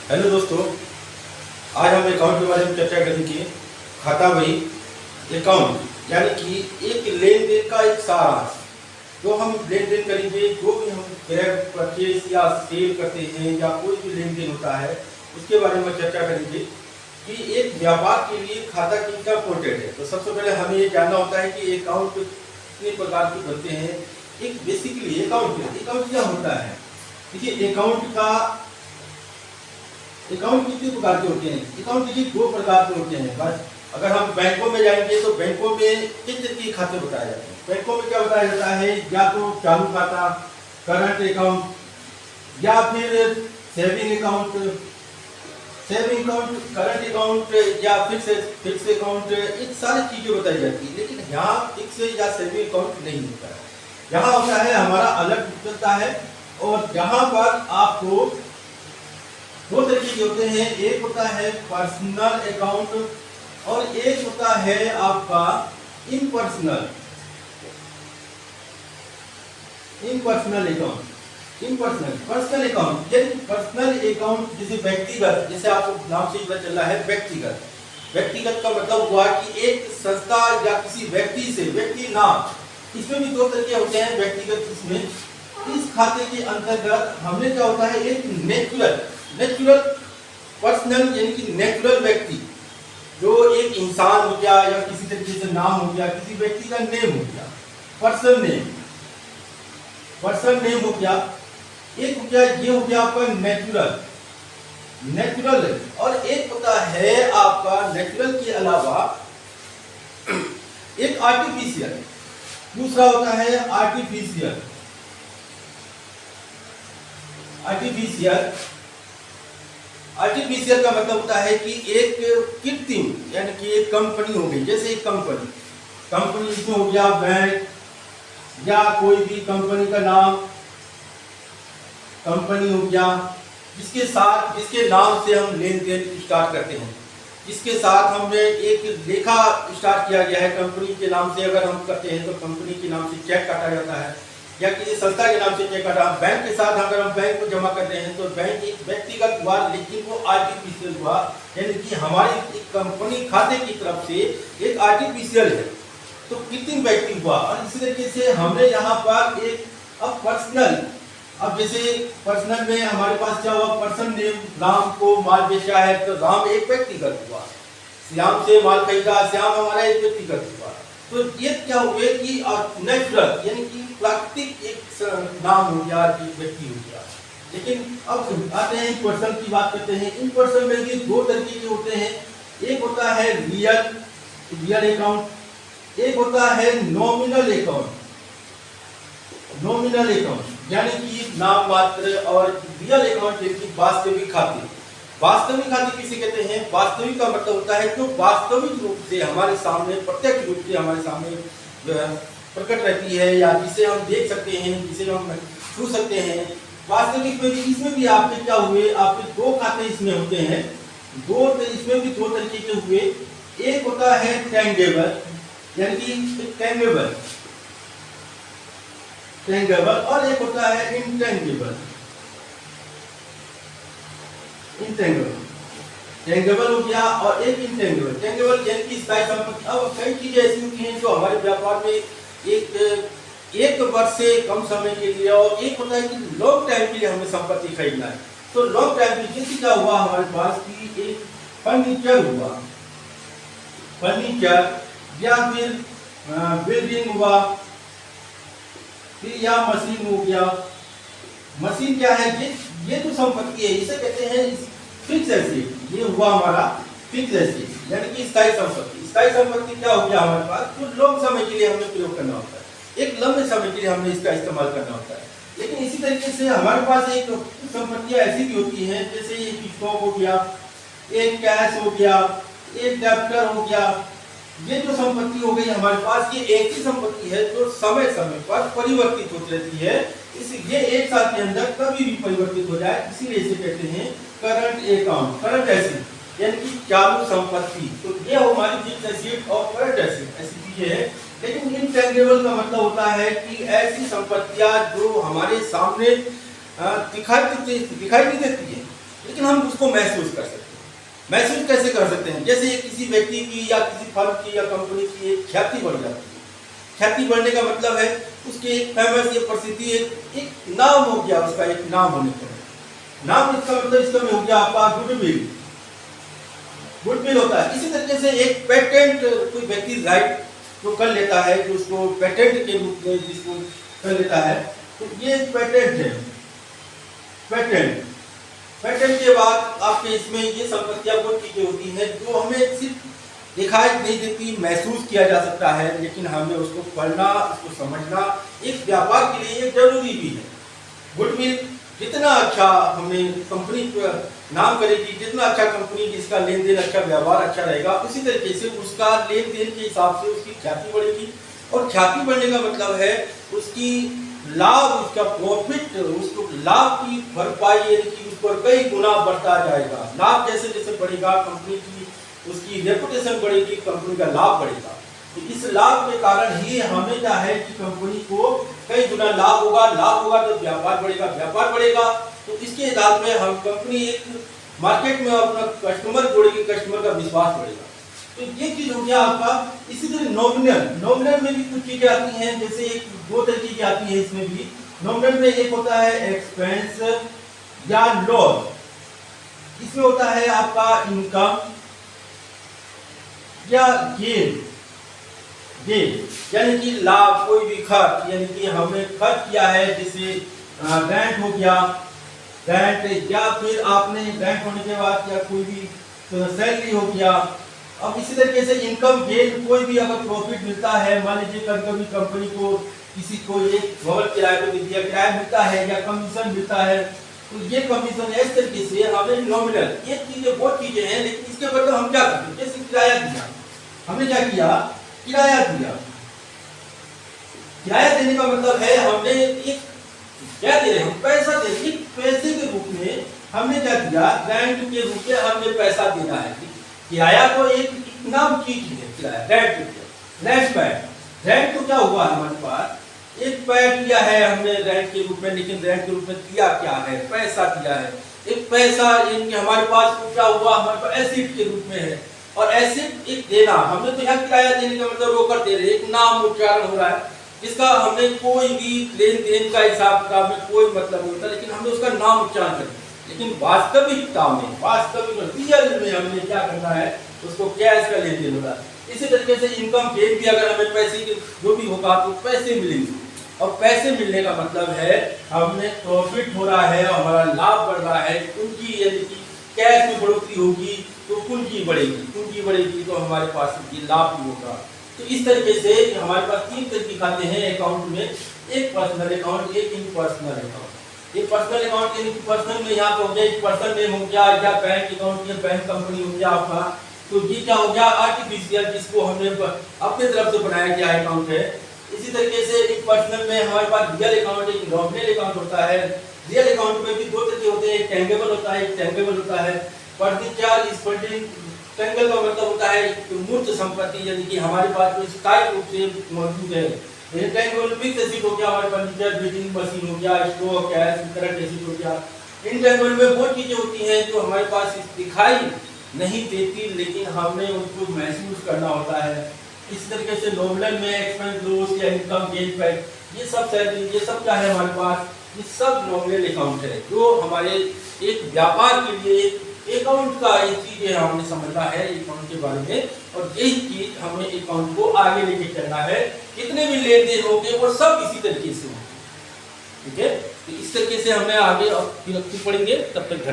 Hello दोस्तों, आज हम अकाउंट के बारे में चर्चा करेंगे। खाता बही अकाउंट यानी कि एक लेन देन का एक सारांश। जो हम लेन देन करेंगे, जो भी हम क्रय परचेज या सेल करते हैं या कोई भी लेन देन होता है, उसके बारे में चर्चा करेंगे कि एक व्यापार के लिए खाता कितना इम्पोर्टेंट है। तो सबसे पहले हमें ये जानना होता है कि अकाउंट कितने प्रकार के बनते हैं। एक बेसिकली अकाउंट क्या होता है। देखिए, अकाउंट कितने प्रकार के होते हैं। अकाउंट देखिए दो प्रकार के होते हैं। बस अगर हम बैंकों में जाएंगे तो बैंकों में किस तरह के खाते बताए जाते हैं। बैंकों में क्या बताया जाता है, या तो चालू खाता, करंट अकाउंट, या फिर सेविंग अकाउंट, करंट अकाउंट, या फिक्स अकाउंट। ये सारी चीजें बताई जाती है। लेकिन यहाँ फिक्स या सेविंग अकाउंट नहीं होता है। यहाँ होता है हमारा अलग चलता है। और यहाँ पर आपको दो तरीके के होते हैं। एक होता है पर्सनल अकाउंट और एक होता है आपका इम्पर्सनल अकाउंट। पर्सनल अकाउंट यानी पर्सनल अकाउंट जैसे व्यक्तिगत, जैसे आपको नाम से पता चल रहा है व्यक्तिगत का मतलब हुआ कि एक संस्था या किसी व्यक्ति से, व्यक्ति नाम। इसमें भी दो तरीके होते हैं व्यक्तिगत। इसमें इस खाते के अंतर्गत हमने क्या होता है, एक नेचुरल पर्सनल यानी कि नेचुरल व्यक्ति, जो एक इंसान हो गया या किसी तरीके से नाम हो गया, किसी व्यक्ति का नेम हो गया, पर्सन नेम हो गया। एक हो गया, ये हो गया आपका नेचुरल। और एक होता है आपका नेचुरल के अलावा एक आर्टिफिशियल। दूसरा होता है आर्टिफिशियल का मतलब होता है कि एक कृत्रिम यानी कि एक कंपनी हो गई। जैसे एक कंपनी इसमें हो गया बैंक, या कोई भी कंपनी का नाम कंपनी हो गया, जिसके नाम से हम लेन देन स्टार्ट करते हैं, जिसके साथ हमने एक लेखा स्टार्ट किया गया है। कंपनी के नाम से अगर हम करते हैं तो कंपनी के नाम से चेक काटा जाता है, या किसी संस्था के नाम से चेक काटा। बैंक के साथ अगर हम बैंक को जमा करते हैं तो बैंक एक व्यक्तिगत हुआ, लेकिन वो आर्टिफिशियल हुआ, यानी कि हमारी एक कंपनी खाते की तरफ से एक आर्टिफिशियल है, तो कृत्रिम व्यक्ति हुआ। और इसी तरीके से हमने यहाँ पर एक पर्सनल, अब जैसे पर्सनल में हमारे पास क्या हुआ, पर्सन नेम, राम को माल बेचा है तो राम एक व्यक्तिगत हुआ। श्याम से माल खरीदा, श्याम हमारा एक व्यक्तिगत हुआ। तो ये क्या हुए कि नेचुरल यानी कि प्राकृतिक एक नाम हो गया, एक व्यक्ति हो गया। लेकिन अब आते हैं पर्सन की बात करते हैं। इन पर्सन में भी दो तरीके के होते हैं। एक होता है रियल अकाउंट, एक होता है नॉमिनल अकाउंट यानी कि नाम मात्र। और रियल अकाउंट यानी कि वास्तविक खाते किसे कहते हैं। वास्तविक का मतलब होता है जो वास्तविक रूप से हमारे सामने, प्रत्यक्ष रूप से हमारे सामने प्रकट रहती है, या जिसे हम देख सकते हैं, जिसे हम छू सकते हैं। वास्तविक में भी, इसमें भी आपके क्या हुए, आपके दो खाते इसमें होते हैं। इसमें भी दो तरीके के हुए। एक होता है टेंजेबल यानी कि टेंजेबल, और एक होता है इंटेंजिबल हो गया, और एक इंटेंजिबल यानी कि स्थायी संपत्ति। अब कई चीजें ऐसी होती हैं जो हमारे व्यापार में एक वर्ष से कम समय के लिए, और एक होता है कि लॉन्ग टाइम के लिए हमें संपत्ति खरीदना है। तो लॉन्ग टाइम के लिए क्या हुआ हमारे पास कि एक फर्नीचर हुआ, या फिर बिल्डिंग हुआ, फिर या मशीन हो गया। मशीन क्या है, ये जो संपत्ति है इसे कहते हैं फिक्स एसेट। ये हुआ हमारा फिक्स एसेट यानी कि स्थायी संपत्ति क्या हो गया हमारे पास, जो लंबे समय के लिए हमें प्रयोग करना होता है, एक लंबे समय के लिए हमने इसका इस्तेमाल करना होता है। लेकिन इसी तरीके से हमारे पास एक संपत्तियां ऐसी भी होती हैं, जैसे एक स्टॉक हो गया, एक कैश हो गया, एक डेप्टर हो गया। ये जो संपत्ति हो गई हमारे पास, ये एक ही संपत्ति है जो समय पर परिवर्तित होती रहती है। ये एक साल के अंदर कभी भी परिवर्तित हो जाए, इसीलिए इसे कहते हैं करंट एसेट यानी कि चालू संपत्ति। तो ये हमारी फिक्स एसेट और करंट एसेट ऐसी चीजें हैं। लेकिन इनटेंजिबल का मतलब होता है कि ऐसी संपत्तियां जो हमारे सामने दिखाई नहीं देती है, लेकिन हम उसको महसूस कर सकते हैं। महसूस कैसे कर सकते हैं? जैसे किसी व्यक्ति की या किसी फर्म की या कंपनी की एक ख्याति बढ़ जाती है। ख्याति बढ़ने का मतलब है उसके एक फेमस या प्रसिद्धि एक नाम हो गया, उसका एक नाम होने पर नाम, इसका मतलब इसका में हो गया आपका गुडविल। गुडविल होता है। इसी तरीके से एक पेटेंट कोई व्यक्ति राइट जो कर लेता है, जो उसको पेटेंट के रूप में जिसको कर लेता है, तो ये पेटेंट है। पेटेंट के बाद आपके इसमें ये संपत्तियां वो चीजें होती हैं जो हमें सिर्फ दिखाई नहीं देती, महसूस किया जा सकता है, लेकिन हमें उसको पढ़ना, उसको समझना एक व्यापार के लिए जरूरी भी है। गुडविल जितना अच्छा हमें कंपनी नाम करेगी, जितना अच्छा कंपनी जिसका लेन देन अच्छा, व्यवहार अच्छा रहेगा, उसी तरीके से उसका लेन देन के हिसाब से उसकी ख्याति बढ़ेगी। और ख्याति बढ़ने का मतलब है उसकी लाभ, उसका प्रॉफिट, उसको लाभ की भरपाई, यानी कि उस पर कई गुना बढ़ता जाएगा। लाभ जैसे जैसे बढ़ेगा, कंपनी की उसकी रेपुटेशन बढ़ेगी, कंपनी का लाभ बढ़ेगा। तो इस लाभ के कारण ही हमें क्या है कि कंपनी को कई गुना लाभ होगा तो व्यापार बढ़ेगा तो इसके आधार में हम कंपनी एक मार्केट में अपना कस्टमर जोड़ेगी, कस्टमर का विश्वास बढ़ेगा। तो ये चीज हो गया आपका। इसी तरह नॉमिनल में भी कुछ चीजें आती हैं, जैसे एक दो तरह की चीजें आती है इसमें भी। नॉमिनल में एक होता है एक्सपेंस या लॉस, इसमें होता है आपका इनकम या गेन, यानी कि लाभ, कोई भी खर्च, यानी कि हमने खर्च किया है, जैसे ग्रांट हो गया, ग्रांट, या फिर आपने ग्रांट होने के बाद क्या कोई भी सैलरी हो गया। अब इसी तरीके से इनकम गेन, कोई भी अगर प्रॉफिट मिलता है, मान लीजिए कभी कंपनी को किसी को एक भवन किराए पर दिया, किराया मिलता है या कमीशन मिलता है, तो ये कमीशन इस तरीके से हमें नॉमिनल, ये चीजें वो चीजें हैं, लेकिन इसके बदले हम क्या करते हैं, जैसे किराया दिया, हमने क्या किया, किराया दिया। किराया देने का मतलब है हमने एक क्या दे रहे हैं, पैसा दे रहे हैं, पैसे के रूप में हमने क्या किया, ग्रांट के रूप में हमने पैसा देना है। किराया तो एक नाम चीज है, किराया रेंट तो क्या हुआ हमारे पास, एक पैड लिया है हमने रेंट के रूप में, लेकिन रेंट के रूप में दिया क्या है, पैसा दिया है। एक पैसा इनके हमारे पास क्या हुआ, हमारे पास एसिड के रूप में है, और एसिड एक देना, हमने तो यहाँ किराया देने का मतलब रोकर दे रहे, एक नाम उच्चारण हो रहा है जिसका हमने कोई भी लेन देन का हिसाब किताब में कोई मतलब नहीं होता, लेकिन हमने उसका नाम उच्चारण कर दिया। लेकिन वास्तविकता में, रियल में हमने क्या करना है, उसको कैश का लेन देन होता है। इसी तरीके से इनकम गेन भी, अगर हमें पैसे की जो भी होगा तो पैसे मिलेंगे, और पैसे मिलने का मतलब है हमने प्रॉफिट हो रहा है, हमारा लाभ बढ़ रहा है, उनकी यानी कि कैश में बढ़ोतरी होगी तो पूंजी बढ़ेगी तो हमारे पास ये लाभ भी होगा। तो इस तरीके से हमारे पास तीन तरीके खाते हैं अकाउंट में, एक पर्सनल अकाउंट, एक इम्पर्सनल अकाउंट। ये पर्सनल अकाउंट यानी कि पर्सनल में यहाँ पे हो गया एक पर्सन नेम हो गया, या बैंक अकाउंट या बैंक कंपनी हो गया आपका, तो ये क्या हो गया, आर्टिफिशियल, जिसको हमने अपने तरफ से बनाया गया अकाउंट है। इसी तरीके से एक पर्सनल में हमारे पास रियल अकाउंट, एक नॉमिनल अकाउंट होता है। रियल अकाउंट में भी दो तरह के होते हैं, एक टेंजेबल होता है, एक टेंजेबल होता है। टेंजेबल का मतलब होता है मूर्त संपत्ति, यानी कि हमारे पास जो स्थायी रूप से मौजूद है। टेंजेबल फिक्स एसेट हो गया, हमारे फर्नीचर, बिल्डिंग, मशीन हो गया, स्टॉक, कैश, करंट एसेट हो गया। इनटेंजेबल में वो चीजें होती हैं जो हमारे पास दिखाई नहीं देती, लेकिन हमें उनको महसूस करना होता है। इस तरीके से नॉमिनल में एक्सपेंस, लॉस या इनकम गेन, पैट, ये सब सैलरी, ये सब क्या है हमारे पास, ये सब नॉमिनल अकाउंट है, जो हमारे एक व्यापार के लिए अकाउंट का ये चीजें हमने समझना है अकाउंट के बारे में, और यही चीज हमें अकाउंट को आगे लेके चलना है। कितने भी लेन देन होंगे वो सब इसी तरीके से होंगे, ठीक है। तो इस तरीके से हमने आगे और पढ़ेंगे, तब तक